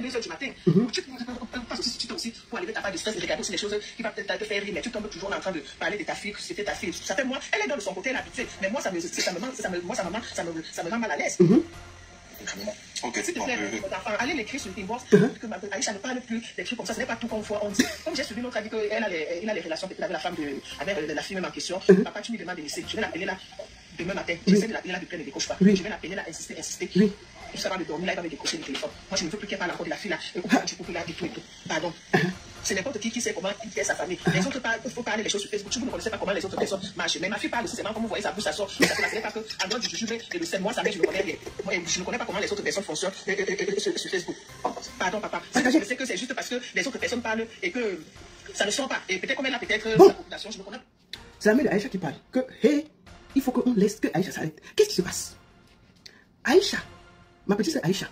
2 heures du matin. Tu passes aussi, tu aussi pour aller ta part de stress et regarder aussi les choses qui vont peut-être te faire rire, mais tu tombes toujours en train de parler de ta fille, que c'était ta fille. Ça fait moi, elle est dans de son côté, elle est habituée, mais moi, ça me rend mal à l'aise. Ok, s'il te plaît, votre enfant, allez l'écrire sur le inbox, que Aïcha ne parle plus des trucs comme ça, ce n'est pas tout qu'on voit. Comme j'ai suivi notre avis qu'il a les relations avec la femme, avec la fille même en question, papa, tu lui demandes de laisser, je vais l'appeler là demain matin, j'essaie de l'appeler là depuis elle ne décroche pas, je vais l'appeler là, insister, juste avant de dormir, là, il va me décrocher le téléphone. Moi, je ne veux plus qu'elle parle encore de la fille là, du couple là, du tout et tout. Pardon. C'est n'importe qui sait comment il fait sa famille. Les autres parlent, il faut parler les choses sur Facebook. Vous ne connaissez pas comment les autres personnes marchent. Mais ma fille parle aussi, c'est marrant, comme vous voyez, sa bouche, ça sort. Ça ne pas que, en dehors du jujube et le sel, moi, ça je ne connais rien. Moi, je ne connais pas comment les autres personnes fonctionnent sur Facebook. Pardon, papa. Je sais que c'est juste parce que les autres personnes parlent et que ça ne sort pas. Et peut-être comme elle a peut-être sa population, je ne connais pas. C'est la mère d'Aïcha qui parle. Que, hey, il faut qu'on laisse que Aïcha s'arrête. Qu'est-ce qui se passe? Aïcha, ma petite sœur Aïcha,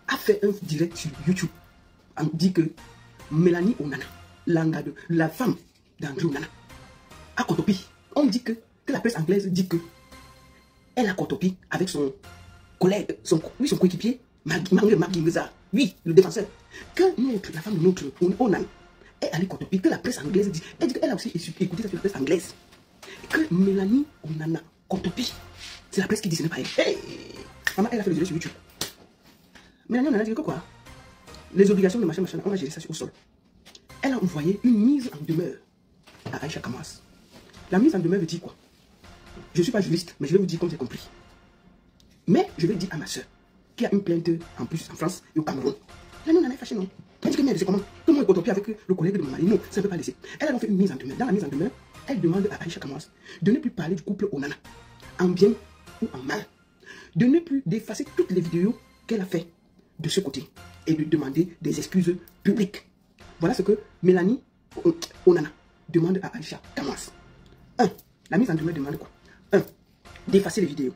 a fait un direct sur YouTube. On dit que Mélanie Onana, la femme d'André Onana, a contopie. On dit que la presse anglaise dit que elle a contopie avec son collègue, son coéquipier, Magui Ngeza, oui, le défenseur. Que la femme de notre Onana est allée contopie, que la presse anglaise dit, elle dit qu'elle a aussi écouté ça sur la presse anglaise. Que Mélanie Onana contopie. C'est la presse qui dit ce n'est pas elle. Hey, maman, elle a fait le direct sur YouTube. Mélanie Onana dit que quoi? Les obligations de machin, on va gérer ça au sol. Elle a envoyé une mise en demeure à Aïcha Kamas. La mise en demeure veut dire quoi? Je ne suis pas juriste, mais je vais vous dire comme j'ai compris. Mais je vais dire à ma soeur, qui a une plainte en plus en France et au Cameroun. Là, non, elle est fâchée, non. Elle dit que merde, c'est comment? Comment elle cotopie avec le collègue de mon mari? Non, ça ne peut pas laisser. Elle a donc fait une mise en demeure. Dans la mise en demeure, elle demande à Aïcha Kamas de ne plus parler du couple Onana, en bien ou en mal. De ne plus d'effacer toutes les vidéos qu'elle a fait de ce côté et de demander des excuses publiques. Voilà ce que Mélanie Onana demande à Aïcha Kamas. 1. La mise en demeure demande quoi? 1. D'effacer les vidéos.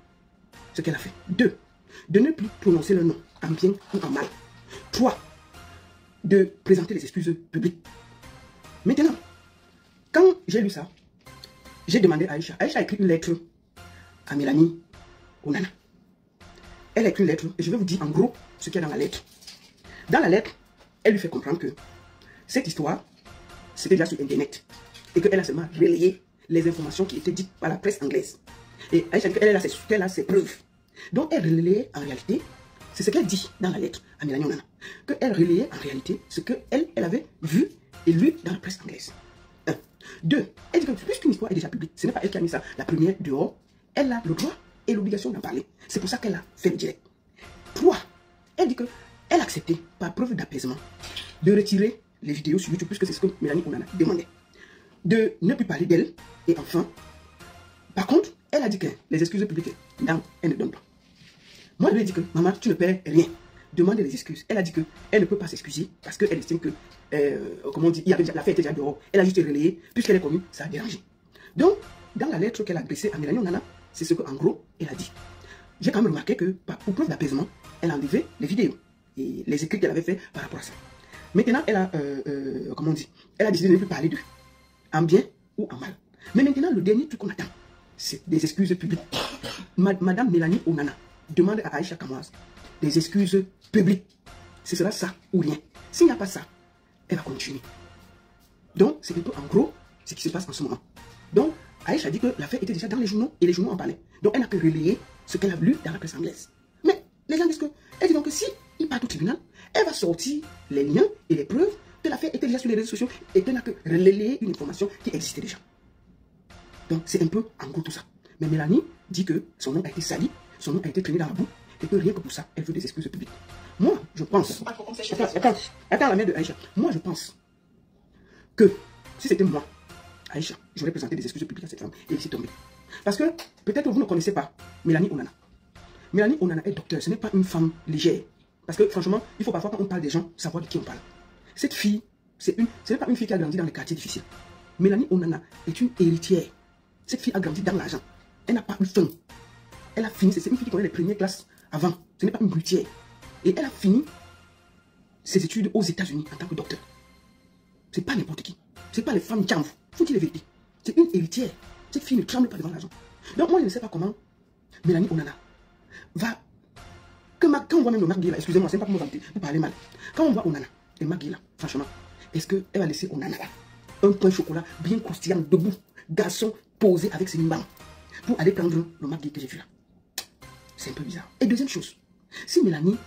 Ce qu'elle a fait. 2. De ne plus prononcer le nom en bien ou en mal. 3. De présenter les excuses publiques. Maintenant, quand j'ai lu ça, j'ai demandé à Aïcha. Aïcha a écrit une lettre à Mélanie Onana. Elle a écrit une lettre et je vais vous dire en gros ce qu'il y a dans la lettre. Dans la lettre, elle lui fait comprendre que cette histoire, c'était déjà sur Internet et qu'elle a seulement relayé les informations qui étaient dites par la presse anglaise. Et Aïcha dit qu'elle a ses preuves. Donc elle relayait en réalité, c'est ce qu'elle dit dans la lettre à Mélanie Onana, qu'elle relayait en réalité ce qu'elle avait vu et lu dans la presse anglaise. 1. 2. Elle dit que puisqu'une histoire est déjà publique, ce n'est pas elle qui a mis ça la première dehors, elle a le droit et l'obligation d'en parler. C'est pour ça qu'elle a fait le direct. 3. Elle dit qu'elle a accepté, par preuve d'apaisement, de retirer les vidéos sur YouTube, puisque c'est ce que Mélanie Onana demandait. De ne plus parler d'elle. Et enfin, par contre, elle a dit que les excuses publiques, non, elle ne donne pas. Moi, je lui ai dit que, maman, tu ne perds rien. Demande les excuses. Elle a dit qu'elle ne peut pas s'excuser parce qu'elle estime que, comment on dit, l'affaire était déjà dehors. Elle a juste relayé, puisqu'elle est connue, ça a dérangé. Donc, dans la lettre qu'elle a adressée à Mélanie Onana, c'est ce qu'en gros, elle a dit. J'ai quand même remarqué que, pour preuve d'apaisement, elle a enlevé les vidéos et les écrits qu'elle avait fait par rapport à ça. Maintenant, elle a, comment on dit, elle a décidé de ne plus parler d'eux, en bien ou en mal. Mais maintenant, le dernier truc qu'on attend, c'est des excuses publiques. Madame Mélanie Onana demande à Aïcha Kamas des excuses publiques. Ce sera ça ou rien. S'il n'y a pas ça, elle va continuer. Donc, c'est un peu en gros ce qui se passe en ce moment. Donc, Aïcha dit que l'affaire était déjà dans les journaux et les journaux en parlaient. Donc, elle n'a que relayé ce qu'elle a lu dans la presse anglaise. Mais les gens disent que, elle dit donc que si il part au tribunal, elle va sortir les liens et les preuves que l'affaire était déjà sur les réseaux sociaux et qu'elle n'a que relayé une information qui existait déjà. Donc, c'est un peu en gros tout ça. Mais Mélanie dit que son nom a été sali, son nom a été traîné dans la boue, et que rien que pour ça, elle veut des excuses publiques. Moi, je pense... Attends, la mère de Aïcha. Moi, je pense que si c'était moi, Aïcha, j'aurais présenté des excuses publiques à cette femme et laissé tomber. Parce que, peut-être que vous ne connaissez pas Mélanie Onana. Mélanie Onana est docteur, ce n'est pas une femme légère. Parce que, franchement, il faut parfois, quand on parle des gens, savoir de qui on parle. Cette fille, ce n'est pas une fille qui a grandi dans les quartiers difficiles. Mélanie Onana est une héritière. Cette fille a grandi dans l'argent. Elle n'a pas eu faim. Elle a fini, c'est une fille qui connaît les premières classes avant. Ce n'est pas une brutière. Et elle a fini ses études aux États-Unis en tant que docteur. C'est pas n'importe qui. C'est pas les femmes qui en faut dire la vérité. C'est une héritière. Cette fille ne tremble pas devant l'argent. Donc moi, je ne sais pas comment Mélanie Onana va Quand on voit même le Marc Guy là, excusez-moi, c'est pas pour me vanter, pour parler mal. Quand on voit Onana et Marc Guy là, franchement, est-ce qu'elle va laisser Onana là, un pain chocolat bien croustillant, debout, garçon posé avec ses limbans, pour aller prendre le Marc Guy que j'ai vu là? C'est un peu bizarre. Et deuxième chose, si Mélanie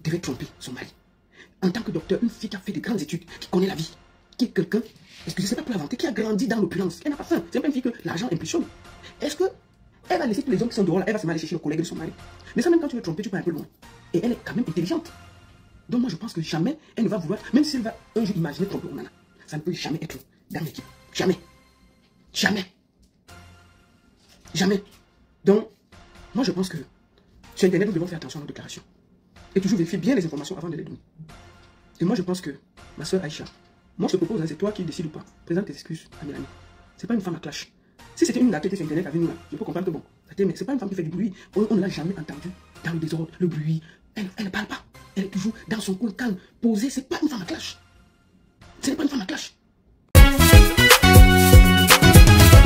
devait tromper son mari, en tant que docteur, une fille qui a fait de grandes études, qui connaît la vie, qui est quelqu'un, excusez, c'est pas pour l'inventer, qui a grandi dans l'opulence, elle n'a pas faim, c'est pas une fille que l'argent impulsionne. Est-ce que elle va laisser tous les hommes qui sont dehors là, elle va se mal chercher le collègue de son mari? Mais ça, même quand tu veux tromper, tu peux un peu loin. Et elle est quand même intelligente. Donc moi je pense que jamais elle ne va vouloir, même si elle va un jour imaginer tromper Onana, ça ne peut jamais être dans l'équipe. Jamais. Jamais. Jamais. Donc, moi je pense que sur Internet, nous devons faire attention à nos déclarations. Et toujours vérifier bien les informations avant de les donner. Et moi je pense que, ma soeur Aïcha, moi je te propose, hein, c'est toi qui décides ou pas. Présente tes excuses à Mélanie. C'est pas une femme à clash. Si c'était une gars qui était sur Internet avec nous là, je peux comprendre que bon, mais c'est pas une femme qui fait du bruit. On ne l'a jamais entendue dans le désordre, le bruit. Elle ne parle pas. Elle est toujours dans son coin calme, posée. C'est pas une femme à clash. Ce n'est pas une femme à clash.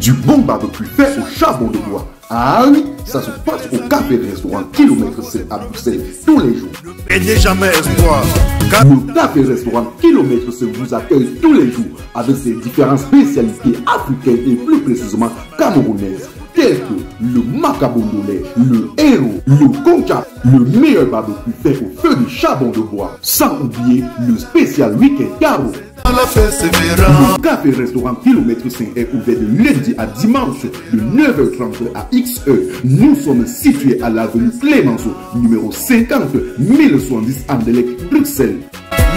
Du bon barbecue fait au charbon de bois. Ah oui, ça se passe au café restaurant Kilomètre 7 à Bruxelles tous les jours. Et n'est jamais espoir. Le café restaurant Kilomètre 7 vous accueille tous les jours avec ses différentes spécialités africaines et plus précisément camerounaises, telles que le macabondolais, le héros, le concha, le meilleur barbecue fait au feu de charbon de bois, sans oublier le spécial week-end carreau. Le café restaurant Kilomètre 5 est ouvert de lundi à dimanche de 9h30 à XE. Nous sommes situés à l'avenue Clémenceau, numéro 50 1070 Anderlecht, Bruxelles.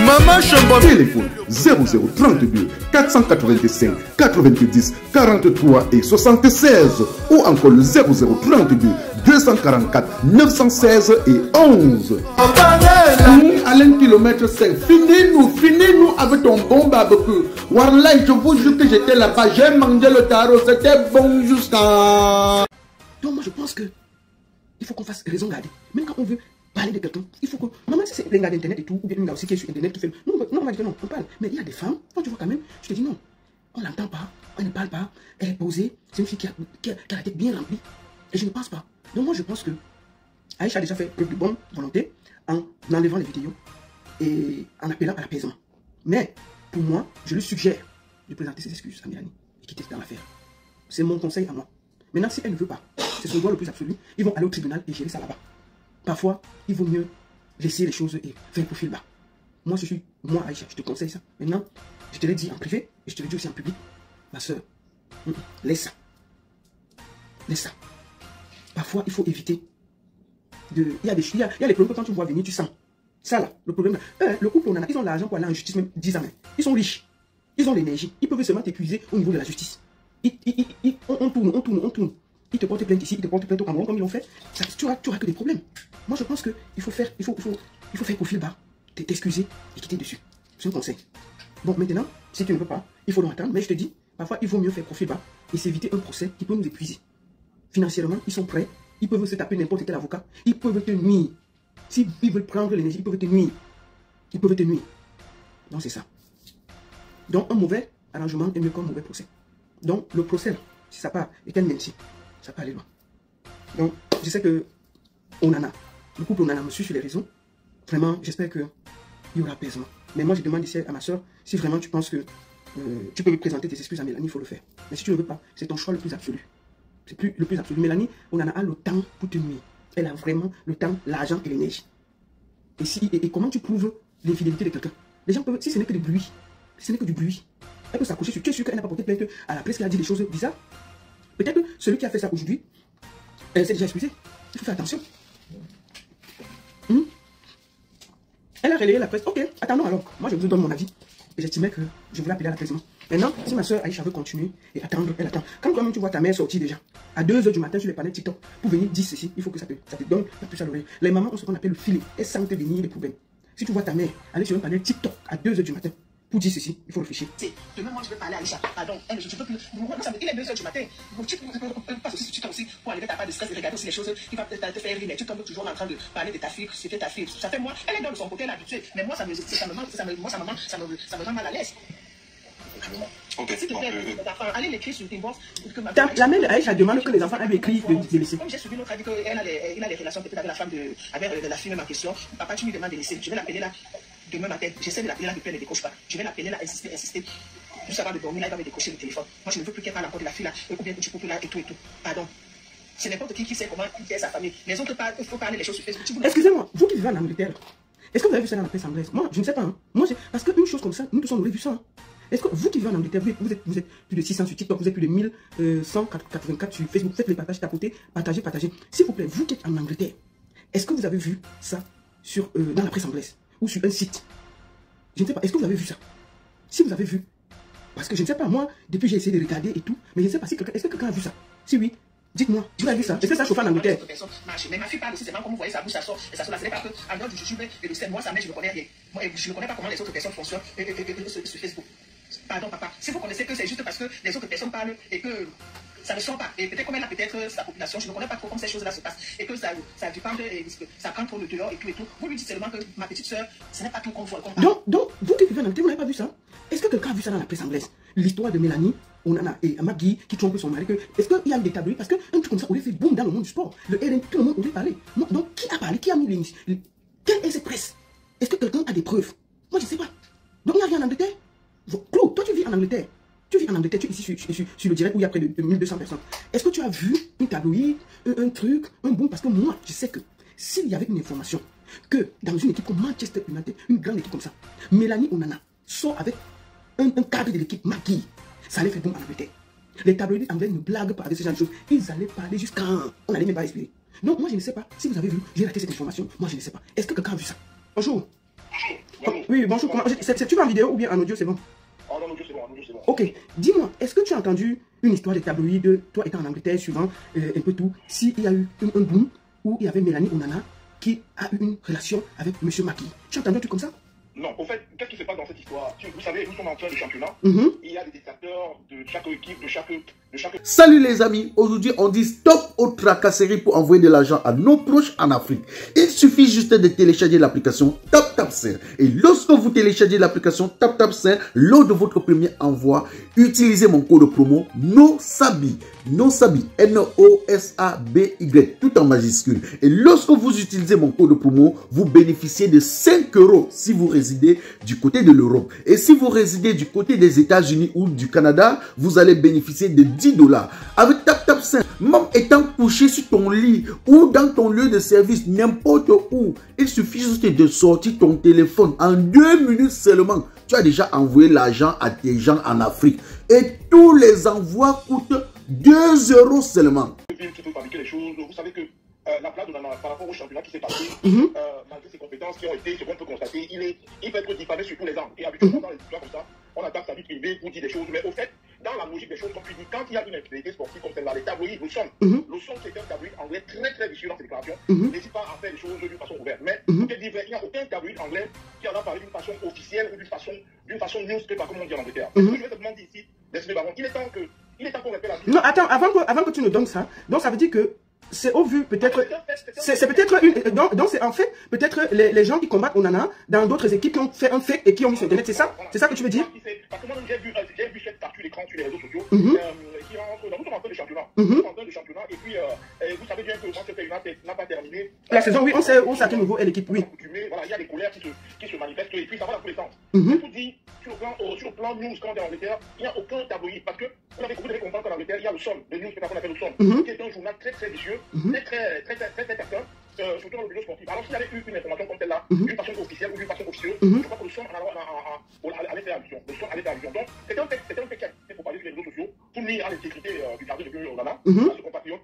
Maman Chambon. Téléphone 0032 485 90 43 et 76 ou encore le 0032 244 916 et 11. Alain Kilomètre 5, finis-nous avec ton bon barbecue. Warlai, je vous jure que j'étais là-bas, j'ai mangé le tarot, c'était bon jusqu'à... Donc moi je pense que il faut qu'on fasse raison garder. Même quand on veut parler de quelqu'un, il faut que... Maman, si c'est un gars d'internet et tout, ou bien une gars aussi qui est sur internet qui fait... Non, on va dire que non, on parle. Mais il y a des femmes, quand tu vois quand même, je te dis non, on l'entend pas, elle ne parle pas, elle est posée, c'est une fille qui a la tête bien remplie. Et je ne pense pas. Donc moi je pense que Aïcha a déjà fait preuve de bonne volonté en enlevant les vidéos et en appelant à l'apaisement. Mais pour moi, je lui suggère de présenter ses excuses à Mélanie et quitter dans l'affaire. C'est mon conseil à moi. Maintenant, si elle ne veut pas, c'est son droit le plus absolu, ils vont aller au tribunal et gérer ça là-bas. Parfois, il vaut mieux laisser les choses et faire un profil bas. Moi, Aïcha, je te conseille ça. Maintenant, je te l'ai dit en privé et je te l'ai dit aussi en public. Ma soeur, laisse ça. Laisse ça. Parfois, il faut éviter de... Il y a des problèmes que quand tu vois venir, tu sens. Ça là, le problème là. Le couple, ils ont l'argent pour aller en justice même 10 ans. Ils sont riches. Ils ont l'énergie. Ils peuvent seulement t'épuiser au niveau de la justice. On tourne. Ils te portent plainte ici, ils te portent plainte au Cameroun comme ils l'ont fait. Tu auras que des problèmes. Moi, je pense qu'il faut faire profil bas, t'excuser et quitter dessus. C'est un conseil. Bon, maintenant, si tu ne veux pas, il faut l'attendre. Mais je te dis, parfois, il vaut mieux faire profil bas et s'éviter un procès qui peut nous épuiser. Financièrement, ils sont prêts. Ils peuvent se taper n'importe quel avocat. Ils peuvent te nuire. S'ils veulent prendre l'énergie, ils peuvent te nuire. Donc, c'est ça. Donc, un mauvais arrangement est mieux qu'un mauvais procès. Donc, le procès, là, si ça part et qu'elle mentit, ça peut aller loin. Donc, je sais que Onana, le couple Onana me suit sur les réseaux. Vraiment, j'espère qu'il y aura apaisement. Mais moi, je demande ici à ma soeur, si vraiment tu penses que tu peux présenter tes excuses à Mélanie, il faut le faire. Mais si tu ne veux pas, c'est ton choix le plus absolu. C'est le plus absolu. Mélanie, Onana a le temps pour te nuire. Elle a vraiment le temps, l'argent et l'énergie. Et comment tu prouves l'infidélité de quelqu'un? Les gens peuvent, si ce n'est que du bruit, elle peut s'accrocher sur... Tu es sûr qu'elle n'a pas porté plainte à la presse qui a dit des choses bizarres? Peut-être que celui qui a fait ça aujourd'hui, elle s'est déjà excusée. Il faut faire attention. Elle a relayé la presse. Ok, attendons alors. Moi, je vous donne mon avis. Et j'estimais que je voulais appeler à l'apaisement. Maintenant, si ma soeur Aïcha veut continuer et attendre, elle attend. Quand toi-même tu vois ta mère sortir déjà, à 2 h du matin sur les panneaux TikTok, pour venir dire ceci, il faut que ça te donne la puce à l'oreille. Les mamans ont ce qu'on appelle le filet. Elles sentent venir les problèmes. Si tu vois ta mère aller sur un panel TikTok à 2 h du matin, pour dire ceci, il faut réfléchir. Demain, moi, je vais parler à Aïcha. Pardon, je peux plus. Il est 2 h du matin. Tu passes aussi sur TikTok aussi pour enlever ta part de stress et regarder aussi les choses qui vont te faire rire. Mais tu tombes toujours en train de parler de ta fille, c'était ta fille. Ça fait moi, elle est dans son côté, elle est habituée. Mais moi, ça me rend mal à l'aise. Ok. S'il te plaît, allez l'écrire sur Inbox. La mère d'Aïcha demande que les enfants aient écrit de laisser. Comme j'ai suivi l'autre, a dit qu'il a les relations peut-être avec la femme avec la fille même en question. Papa, tu lui demandes de laisser. Je vais l'appeler là demain matin. J'essaie de l'appeler là depuis elle ne décroche pas. Je vais l'appeler là, insister. Juste avant de dormir, là, il va me décrocher le téléphone. Moi, je ne veux plus qu'elle parle encore de la fille là, ou bien que tu peux là et tout. Pardon. C'est n'importe qui sait comment qui est sa famille. Les autres, il faut parler les choses sur Facebook. Excusez-moi, vous qui vivez en Angleterre, est-ce que vous avez vu ça dans la presse anglaise? Moi, je ne sais pas. Hein. Moi, parce qu'une chose comme ça, nous tous on aurait vu ça. Hein. Est-ce que vous qui vivez en Angleterre, vous êtes plus de 600 sur TikTok, vous êtes plus de 1184 sur Facebook, faites les partages, tapotez, partagez. S'il vous plaît, vous qui êtes en Angleterre, est-ce que vous avez vu ça dans la presse anglaise ou sur un site? Je ne sais pas. Est-ce que vous avez vu ça? Si vous avez vu, parce que je ne sais pas, moi, depuis j'ai essayé de regarder et tout, mais je ne sais pas si est-ce que quelqu'un a vu ça? Si oui, dites-moi, vous avez vu ça? Est-ce que ça chauffe en Angleterre? Mais ma fille parle aussi, c'est comme vous voyez, sa bouche, ça sort, et ça sort là. Ce n'est pas que, en dehors du YouTube et de moi, sa mère, je ne connais rien. Moi, je ne connais pas comment les autres personnes fonctionnent sur Facebook. Pardon, papa. Si vous connaissez que c'est juste parce que les autres personnes parlent et que ça ne sort pas, et peut-être comme elle a peut-être sa population, je ne connais pas trop comment ces choses-là se passent, et que ça dépend ça prend trop le dehors et tout. Vous lui dites seulement que ma petite soeur, ce n'est pas tout qu'on voit. Donc, vous qui vivez en Angleterre, vous n'avez pas vu ça? Est-ce que quelqu'un a vu ça dans la presse anglaise? L'histoire de Mélanie, Onana et Maggie qui trompe son mari. Est-ce qu'il y a eu des tabloïds? Parce qu'un truc comme ça aurait fait boum dans le monde du sport. Le RN, tout le monde aurait parlé. Donc, qui a parlé? Qui a mis les... Quelle est cette presse? Est-ce que quelqu'un a des preuves? Moi, je ne sais pas. Donc, il n'y a rien en Angleterre. Claude, toi, tu vis en Angleterre. Tu vis en Angleterre, tu es ici sur le direct où il y a près de 1200 personnes. Est-ce que tu as vu une tabloïd, un truc, un boom? Parce que moi, je sais que s'il y avait une information que dans une équipe comme Manchester United, une grande équipe comme ça, Mélanie Onana sort avec un cadre de l'équipe Maggie, ça allait faire boom en Angleterre. Les tabloïds anglais ne blaguent pas avec ce genre de choses. Ils allaient parler jusqu'à... On n'allait même pas respirer. Donc moi, je ne sais pas. Si vous avez vu, j'ai raté cette information. Moi, je ne sais pas. Est-ce que quelqu'un a vu ça? Bonjour. Oui, bonjour. Tu vas en vidéo ou bien en audio, c'est bon? Oh non, en audio, c'est bon. Ok. Dis-moi, est-ce que tu as entendu une histoire des tabloïds, toi étant en Angleterre, suivant un peu tout, s'il y a eu un boom où il y avait Mélanie Onana qui a eu une relation avec M. Maki? Tu as entendu un truc comme ça? Non, au fait, qu'est-ce qui se passe dans cette histoire? Vous savez, nous sommes en train de championnat. Il y a des dictateurs de chaque équipe, de chaque... Salut les amis, aujourd'hui on dit stop aux tracasseries pour envoyer de l'argent à nos proches en Afrique. Il suffit juste de télécharger l'application TapTapSend. Et lorsque vous téléchargez l'application TapTapSend, lors de votre premier envoi, utilisez mon code promo NOSABI. NOSABI, N-O-S-A-B-Y, tout en majuscule. Et lorsque vous utilisez mon code promo, vous bénéficiez de 5 € si vous résidez du côté de l'Europe. Et si vous résidez du côté des États-Unis ou du Canada, vous allez bénéficier de 10 $. Avec TapTapSend, même étant couché sur ton lit ou dans ton lieu de service, n'importe où, il suffit juste de sortir ton téléphone. En 2 minutes seulement, tu as déjà envoyé l'argent à tes gens en Afrique. Et tous les envois coûtent 2 € seulement. Qui peut fabriquer les choses. Vous savez que la place de Nana, par rapport au championnat qui s'est passé, malgré ses compétences qui ont été, ce qu'on peut constater, il peut être diffamé sur tous les angles. Et habituellement, dans les histoires comme ça, on attaque sa vie privée pour dire des choses. Mais au fait, dans la logique des choses, comme tu dis, quand il y a une actualité sportive comme celle-là, les tabloïds, le son qui est un tabloïd anglais très vicieux dans ses déclarations, n'hésite pas à faire les choses d'une façon ouverte. Mais il n'y a aucun tabloïd anglais qui en a parlé d'une façon officielle ou d'une façon newspaper, comme on dit en Angleterre. Je vais te demander ici, laisse-le baron, il est temps qu'on rappelle la vie. Non, attends, avant que tu nous donnes ça, donc ça veut dire que c'est au vu, peut-être, c'est peut-être une, donc c'est en fait, peut-être les gens qui combattent Onana dans d'autres équipes qui ont fait un fake et qui ont mis sur Internet, c'est ça? C'est ça que tu veux dire? Parce que moi, j'ai vu cette capture d'écran sur les réseaux sociaux, qui rentre dans tout en train de championnat. Et puis, vous savez bien que Manchester United n'a pas terminé. La saison, oui, on sait où ça à nouveau est l'équipe, oui. Voilà, il y a des colères qui se manifestent, et puis ça va dans tous les sens. Je vous dis, sur le plan news, quand on est en Angleterre, il n'y a aucun tabloïd, parce que vous devez comprendre qu'en Angleterre, il y a le Sun, le news qu'on appelle le Sun, qui est un journal très vicieux, très certain, surtout dans le milieu sportif. Alors s'il y avait eu une information comme celle-là, d'une façon officielle ou d'une façon officieuse, je crois que le Sun allait faire allusion. Le Sun allait faire allusion. Donc c'était un fait qui a été propagé sur les réseaux sociaux pour nuire à l'intégrité du gardien de but Onana, à ce compatriote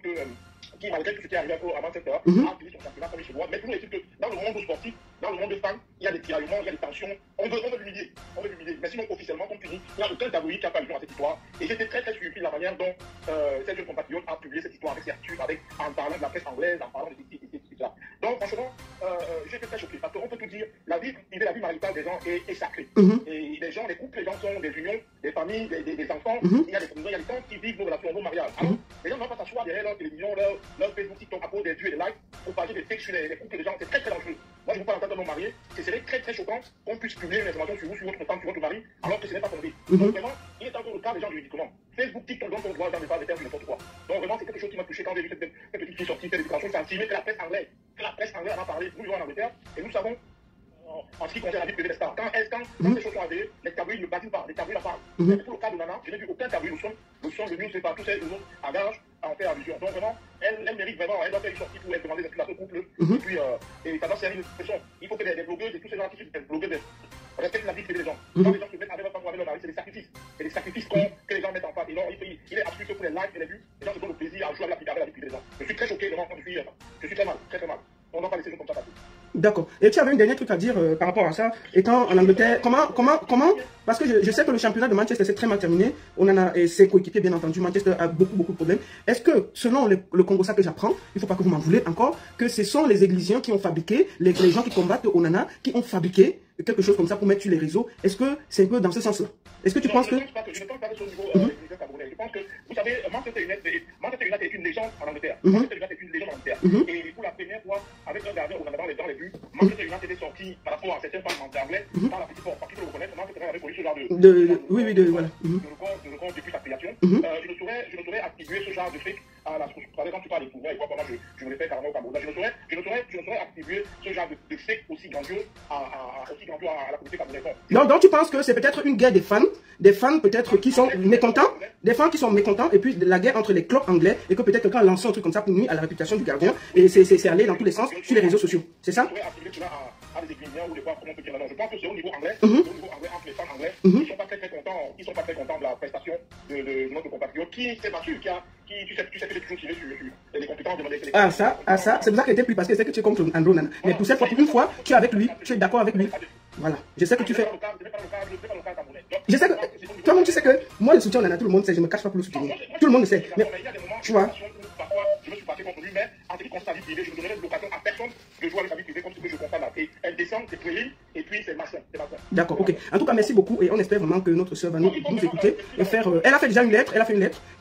qui, malgré tout ce qui est arrivé à Manchester, a fini son championnat comme il se doit. Mais toujours est-il que dans le monde sportif, dans le monde des fans, il y a des tiraillements, il y a des tensions. On veut l'humilier. Mais sinon, officiellement, comme tu dis, il n'y a aucun tabloïd qui a fait allusion à cette histoire. Et j'étais très surpris de la manière dont cette jeune compatriote a publié cette histoire avec certitude, en parlant de la presse anglaise, en parlant de ceci. Donc, franchement, j'étais très choqué. Parce qu'on peut tout dire, la vie maritale des gens est sacrée. Et les gens, les couples, les gens sont des unions, des familles, des enfants. Il y a des gens qui vivent nos relations, nos mariages. Alors, les gens ne vont pas s'asseoir derrière leur télévision, leur Facebook, TikTok, à cause des vues et des likes, pour parler des fakes sur les couples des gens. C'est très dangereux. Moi, je vous parle en tant qu'homme marié, ce serait très très choquant qu'on puisse publier une information sur vous, sur votre femme, sur votre mari, alors que ce n'est pas fondé. Donc vraiment, il est encore le cas des gens juridiquement. Facebook, TikTok, donc on doit dans les pas de faire n'importe quoi. Donc vraiment, c'est quelque chose qui m'a touché quand j'ai vu cette petite fille sortie, cette déclaration sensible que la presse anglaise en a parlé. Nous vivons en Angleterre et nous savons, en ce qui concerne la vie privée des stars, quand ces choses sont avérées, les tabloïds ne badinent pas, les tabloïds en parlent. Mais pour le cas de Nana, je n'ai vu aucun tabloïd, le son, le news, c'est pas tous ces autres à gage à en faire allusion. Donc vraiment, elle mérite vraiment, elle doit faire une sortie pour elle demander des explications au couple. Et puis, et ça doit servir une leçon. Il faut que les blogueuses et tous ces gens qui sont des blogueuses respectent la vie privée des gens. Quand les gens se mettent avec leur femme ou avec leur mari, c'est des sacrifices. C'est des sacrifices que les gens mettent en face. Et non, il est absolu que pour les likes et les vues, les gens se donnent le plaisir à jouer avec la vie privée des gens. Je suis très choqué, vraiment, quand je suis très mal, très mal. On ne doit pas laisser les choses comme ça passer. D'accord. Et tu avais une dernière truc à dire par rapport à ça, étant en Angleterre, comment, parce que je sais que le championnat de Manchester s'est très mal terminé, on en a, et ses coéquipiers bien entendu, Manchester a beaucoup de problèmes. Est-ce que, selon le Congo, ça que j'apprends, il ne faut pas que vous m'en voulez encore, que ce sont les Églisiens qui ont fabriqué, les gens qui combattent Onana, qui ont fabriqué quelque chose comme ça pour mettre sur les réseaux. Est-ce que c'est un peu dans ce sens-là? Est-ce que tu penses que... Je ne pense pas que c'est au niveau camerounais. Je pense que, vous savez, Manchester United est une légende en Angleterre. Manchester United est une légende en Angleterre. Et pour la première fois, avec un gardien dans les buts, Manchester United est sorti par rapport à certains fans anglais dans la petite porte. Parce qu'il faut le reconnaître, Manchester United avait connu ce genre de voilà. De record depuis sa création. Je ne saurais attribuer ce genre de fait à la société. Quand tu parles de pouvoir, et quoi, moi je me le fais carrément au Cameroun. Je ne saurais attribuer ce genre de fait aussi grandiose à la communauté camerounaise. Donc tu penses que c'est peut-être une guerre des fans peut-être qui sont mécontents, des fans qui sont mécontents, et puis la guerre entre les clubs anglais, et que peut-être quelqu'un a lancé un truc comme ça pour nuire à la réputation du gardien, et c'est allé dans tous les sens sur les réseaux sociaux. C'est ça? À des Églisiens ou des fois, comment on peut dire, non, je pense que c'est au niveau anglais, entre les fans anglais, ils sont pas très contents de la prestation de notre compatriote qui s'est battu, tu sais que j'ai toujours tiré sur les compétences de mon équipe. Ah ça, c'est pour ça qu'elle était plus, parce que c'est que tu es contre Andrew Nana. Mais pour cette fois, pour une fois, tu es avec lui, tu es d'accord avec lui. Voilà, je sais que tu fais. Je sais que, toi-même tu sais que moi le soutien Nana, tout le monde sait, je me cache pas pour le soutenir. Tout le monde le sait. Mais, tu vois. Je me suis battu contre lui, mais en ce qui concerne la vie privée, je ne donnerai l'occasion à personne de jouer avec la vie privée comme ce que je constate là. Et elle descend, c'est puéril, et puis c'est maçon. D'accord, ok. En tout cas, merci beaucoup, et on espère vraiment que notre sœur va nous écouter et faire. Elle a fait déjà une lettre,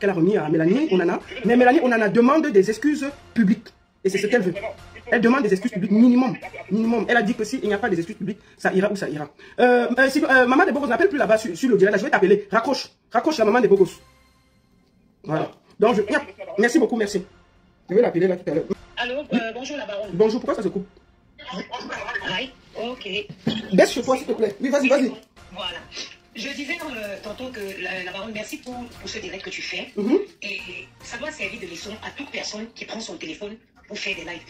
qu'elle a remise à Mélanie Onana. Mais Mélanie Onana demande des excuses publiques. Et c'est ce qu'elle veut. Elle demande des excuses publiques minimum. Elle a dit que s'il n'y a pas des excuses publiques, ça ira où ça ira. Si maman des Bogos n'appelle plus là-bas sur le direct, là, je vais t'appeler. Raccroche la maman des Bogos. Voilà. Donc, merci beaucoup, merci. Je vais l'appeler là tout à l'heure. Allô, bonjour la baronne. Bonjour, pourquoi ça se coupe? Aïe, ok. Baisse sur toi, s'il te plaît. Oui, vas-y. Voilà. Je disais tantôt que la baronne, merci pour ce direct que tu fais. Et ça doit servir de leçon à toute personne qui prend son téléphone pour faire des lives.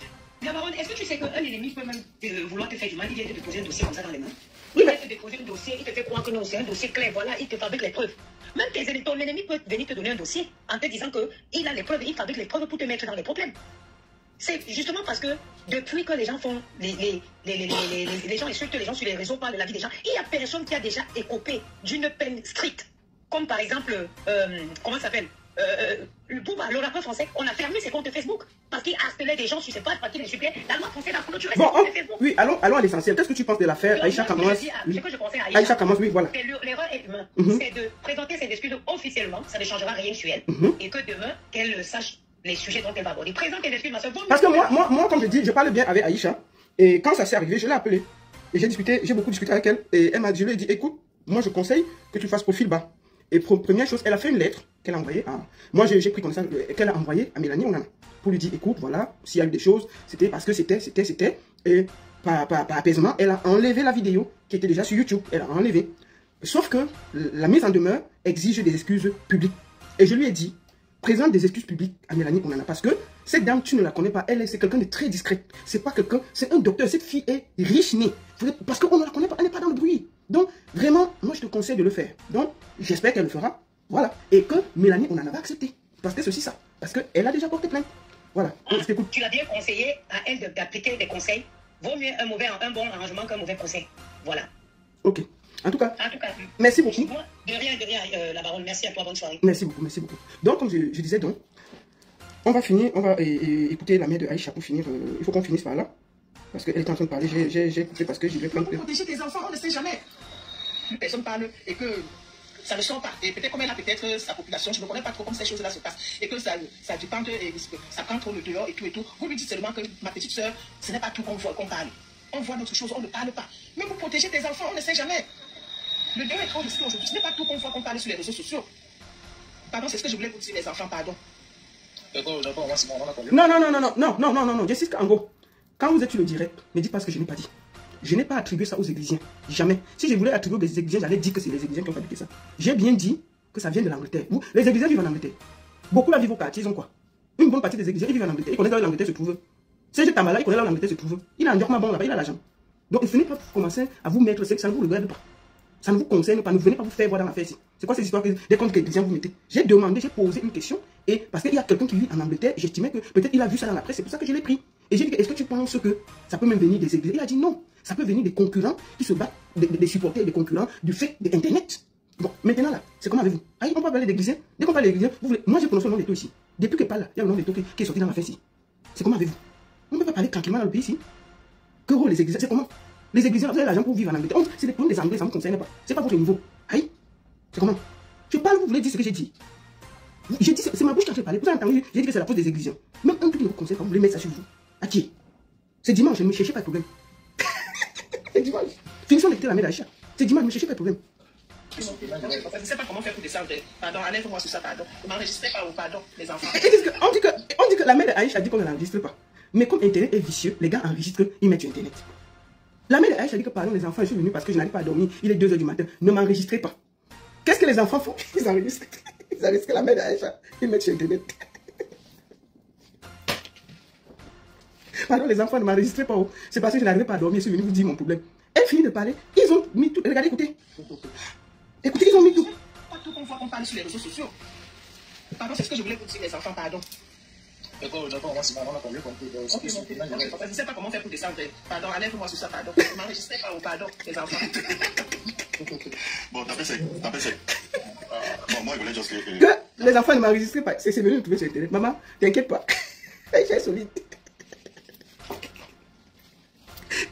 La baronne, est-ce que tu sais qu'un ennemi peut même vouloir te faire du mal? Il vient te déposer un dossier comme ça dans les mains. Il vient te déposer un dossier, il te fait croire que non, c'est un dossier clair, voilà, il te fabrique les preuves. Même ton ennemi peut venir te donner un dossier en te disant qu'il a les preuves, il fabrique les preuves pour te mettre dans les problèmes. C'est justement parce que depuis que les gens font, les gens insultent les gens sur les réseaux, parlent de la vie des gens, il n'y a personne qui a déjà écopé d'une peine stricte. Comme par exemple, comment ça s'appelle Bouba, le rappeur français, on a fermé ses comptes Facebook parce qu'il harcelait des gens sur ses pages, parce qu'il insultait. La loi française a clôturé ses comptes Facebook. Oui, allons à l'essentiel. Qu'est-ce que tu penses de l'affaire Aïcha Kamwas? Ce que je pensais à Aïcha Kamwas, oui, voilà. L'erreur est humaine. C'est de présenter ses excuses officiellement, ça ne changera rien sur elle. Et que demain, qu'elle sache les sujets dont elle va aborder. Présente tes excuses, ma soeur. Parce que moi, comme je dis, je parle bien avec Aïcha. Et quand ça s'est arrivé, je l'ai appelée. Et j'ai beaucoup discuté avec elle. Et elle m'a dit, je lui ai dit, écoute, moi je conseille que tu fasses profil bas. Et première chose, elle a fait une lettre qu'elle a envoyée à... Moi, j'ai pris comme ça, qu'elle a envoyée à Mélanie Onana. Pour lui dire, écoute, voilà, s'il y a eu des choses, c'était parce que c'était. Et par apaisement, elle a enlevé la vidéo qui était déjà sur YouTube. Elle a enlevé. Sauf que la mise en demeure exige des excuses publiques. Et je lui ai dit, présente des excuses publiques à Mélanie Onana. Parce que cette dame, tu ne la connais pas. Elle, c'est quelqu'un de très discret. C'est pas quelqu'un, c'est un docteur. Cette fille est riche née. Parce qu'on ne la connaît pas, elle n'est pas dans le bruit. Donc, vraiment, moi, je te conseille de le faire. Donc, j'espère qu'elle le fera. Voilà. Et que Mélanie Onana va accepter. Parce que c'est aussi ça. Parce qu'elle a déjà porté plainte. Voilà. Tu l'as bien conseillé à elle d'appliquer des conseils. Vaut mieux un bon arrangement qu'un mauvais conseil. Voilà. Ok. En tout cas, merci beaucoup. De rien, la baronne. Merci à toi. Bonne soirée. Merci beaucoup. Donc, comme je disais, donc, on va finir, on va écouter la mère de Aïcha pour finir. Il faut qu'on finisse par là. Parce qu'elle est en train de parler. J'ai écouté parce que j'y vais prendre. Pour protéger tes enfants, on ne sait jamais. Personne parle et que ça ne sort pas. Et peut-être comme elle a peut-être sa population, je ne connais pas trop comment ces choses-là se passent. Et que ça dépend, ça prend trop le dehors et tout. Vous lui dites seulement que ma petite soeur, ce n'est pas tout qu'on parle. On voit d'autres choses, on ne parle pas. Mais pour protéger tes enfants, on ne sait jamais. Le Dieu est trop risqué aujourd'hui. Ce n'est pas tout qu'on voit qu'on parle sur les réseaux sociaux. Pardon, c'est ce que je voulais vous dire, les enfants, pardon. Non, Jessica, en gros, quand vous êtes sur le direct, ne dites pas ce que je n'ai pas dit. Je n'ai pas attribué ça aux Églisiens. Jamais. Si je voulais attribuer aux Églisiens, j'allais dire que c'est les Églisiens qui ont fabriqué ça. J'ai bien dit que ça vient de l'Angleterre. Vous, les Églisiens vivent en Angleterre. Beaucoup là vivent au quartier, ils ont quoi? Une bonne partie des Églisiens, ils vivent en Angleterre. Ils connaissent là où l'Angleterre se trouve. Serge Tamala, il connaît là où l'Angleterre se trouve. Il a un Yorkman bon là-bas, il a l'argent. Donc ne venez pas commencer à vous mettre, ça ne vous regarde pas. Ça ne vous concerne pas. Ne venez pas vous faire voir dans l'affaire ici. C'est quoi ces histoires que des comptes chrétiens vous mettez? J'ai demandé, j'ai posé une question. Et parce qu'il y a quelqu'un qui vit en Angleterre, j'estimais que peut-être il a vu ça dans la presse, c'est pour ça que je l'ai pris. Et j'ai dit, est-ce que tu penses que ça peut même venir des églises? Il a dit non. Ça peut venir des concurrents qui se battent, des supporters, des concurrents du fait d'Internet. Bon, maintenant là, c'est comment avec vous? Ah, on peut parler d'église. Dès qu'on parle d'église, moi j'ai prononcé le nom des taux ici. Depuis que parle là, il y a le nom des taux qui est sorti dans la fête ici. C'est comment avec vous? On ne peut pas parler tranquillement dans le pays ici. Que rôle les églises? C'est comment? Les églises, vous avez l'argent pour vivre en Angleterre. C'est des problèmes des Anglais, ça ne vous concerne pas. C'est pas votre niveau. Aïe. C'est comment? Je parle, vous voulez dire ce que j'ai dit. J'ai dit, c'est ma bouche qui a fait parler. Vous avez entendu, j'ai dit que c'est la faute des églises. Même un truc qui vous concerne, vous voulez mettre ça sur vous. À qui? C'est dimanche, ne me cherchez pas de problème. C'est dimanche. Finissons d'écouter la mère d'Aïcha. C'est dimanche, ne me cherchez pas de problème. Je ne sais pas comment faire pour descendre. Pardon, enlève-moi sur ça, pardon. Ne m'enregistrez pas ou pardon, les enfants. On dit que la mère d'Aïcha dit qu'on ne l'enregistre pas. Mais comme Internet est vicieux, les gars enregistrent, ils mettent sur Internet. La mère d'Aïcha dit que pardon, les enfants, je suis venu parce que je n'arrive pas à dormir. Il est 2 h du matin. Ne m'enregistrez pas. Qu'est-ce que les enfants font? Ils enregistrent. Ils enregistrent la mère d'Aïcha. Ils mettent sur Internet. Pardon, les enfants, ne m'enregistrez pas. C'est parce que je n'arrive pas à dormir. Je suis venu vous dire mon problème. Elle finit de parler. Ils ont mis tout. Regardez, écoutez. Écoutez, ils ont mis tout. Pas tout qu'on voit qu'on parle sur les réseaux sociaux. Pardon, c'est ce que je voulais vous dire, les enfants, pardon. Je ne sais pas comment faire pour descendre. Pardon, enlève-moi sur ça, pardon. Ne m'enregistrez pas ou pardon, les enfants. Bon, t'as fait sec. Bon, moi, je voulais juste que... Que les enfants ne m'enregistrent pas. C'est venu me trouver sur Internet. Maman, t'inquiète pas. J'ai solide.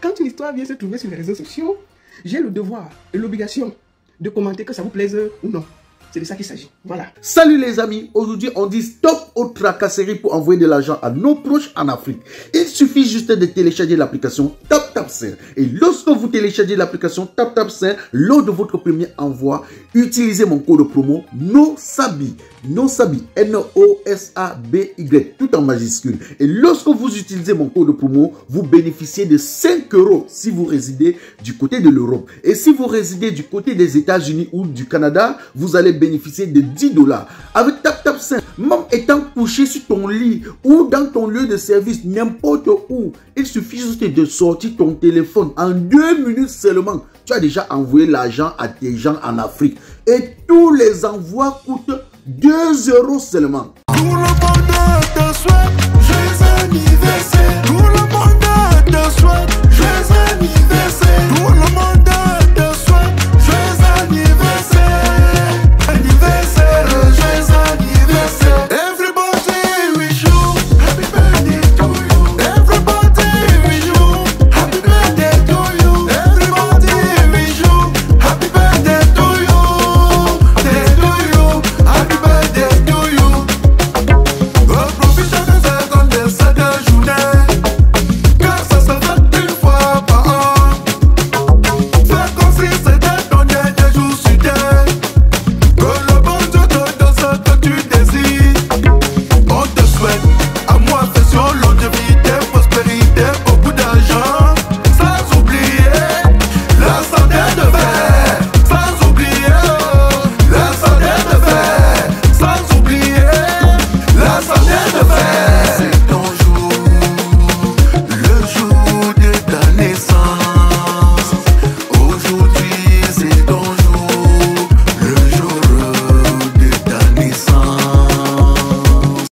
Quand une histoire vient se trouver sur les réseaux sociaux, j'ai le devoir et l'obligation de commenter que ça vous plaise ou non. C'est de ça qu'il s'agit. Voilà. Salut les amis, aujourd'hui on dit stop aux tracasseries pour envoyer de l'argent à nos proches en Afrique. Il suffit juste de télécharger l'application TapTapSend. Et lorsque vous téléchargez l'application TapTapSend, lors de votre premier envoi, utilisez mon code promo NOSABY. NOSABY, N-O-S-A-B-Y, tout en majuscule. Et lorsque vous utilisez mon code promo, vous bénéficiez de 5 € si vous résidez du côté de l'Europe. Et si vous résidez du côté des États-Unis ou du Canada, vous allez bénéficier de 10 $. Avec TapTapSend, même étant couché sur ton lit ou dans ton lieu de service, n'importe où, il suffit juste de sortir ton téléphone. En 2 minutes seulement, tu as déjà envoyé l'argent à tes gens en Afrique. Et tous les envois coûtent 2 € seulement. Tout le monde te souhaite, joyeux anniversaire. Tout le monde te souhaite.